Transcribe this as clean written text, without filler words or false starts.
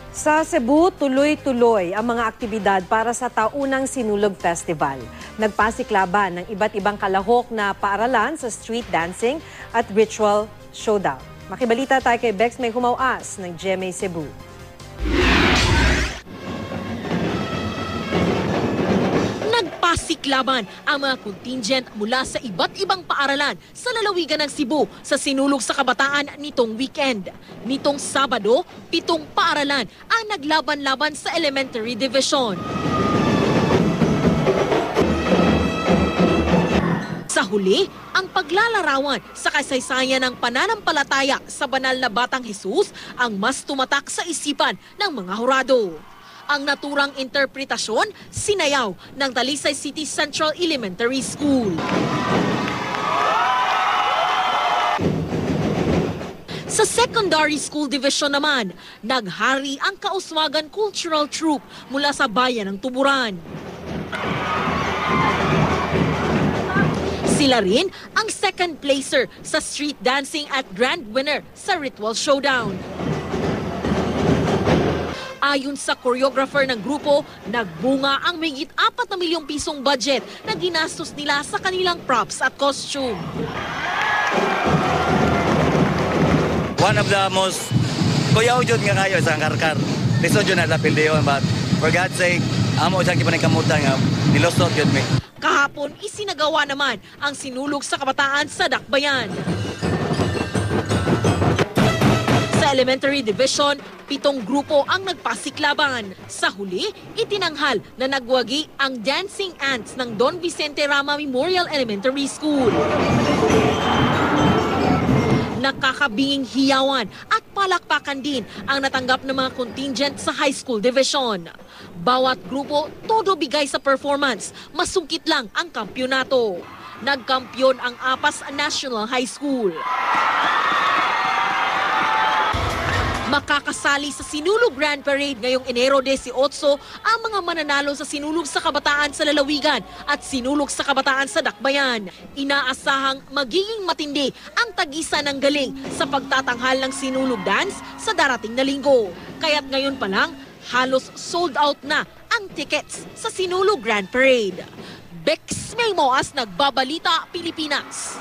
Sa Cebu, tuloy-tuloy ang mga aktibidad para sa taunang Sinulog Festival. Nagpasiklaban ng iba't ibang kalahok na paaralan sa street dancing at ritual showdown. Makibalita tayo kay Bex May Humawas ng GMA Cebu. Nagpasiklaban ang mga contingent mula sa iba't ibang paaralan sa lalawigan ng Cebu sa Sinulog sa Kabataan nitong weekend. Nitong Sabado, 7 paaralan ang naglaban-laban sa Elementary Division. Sa huli, ang paglalarawan sa kasaysayan ng pananampalataya sa banal na Batang Jesus ang mas tumatak sa isipan ng mga hurado. Ang naturang interpretasyon, sinayaw ng Talisay City Central Elementary School. Sa Secondary School Division naman, naghari ang Kauswagan Cultural Troupe mula sa bayan ng Tuburan. Sila rin ang second placer sa street dancing at grand winner sa ritual showdown. Ayon sa choreographer ng grupo, nagbunga ang mahigit 4 na milyong pisong budget na ginastos nila sa kanilang props at costume. One of the most kuyaw jud nga kayo sa karkar. Lisod jud na lapil diyon, but for God's sake, amo sa kipanay kamutan nga nilosot jud mi. Kahapon, isinagawa naman ang Sinulog sa Kabataan sa Dakbayan. Sa Elementary Division, 7 grupo ang nagpasiklaban. Sa huli, itinanghal na nagwagi ang Dancing Ants ng Don Vicente Rama Memorial Elementary School. Nakakabinging hiyawan at palakpakan din ang natanggap ng mga contingent sa High School Division. Bawat grupo todo bigay sa performance, masungkit lang ang kampyonato. Nagkampyon ang Apas National High School. Makakasali sa Sinulog Grand Parade ngayong Enero 18 ang mga mananalo sa Sinulog sa Kabataan sa Lalawigan at Sinulog sa Kabataan sa Dakbayan. Inaasahang magiging matindi ang tagisan ng galing sa pagtatanghal ng Sinulog Dance sa darating na linggo. Kaya't ngayon pa lang, halos sold out na ang tickets sa Sinulog Grand Parade. Bex May Humawas, Nagbabalita, Pilipinas.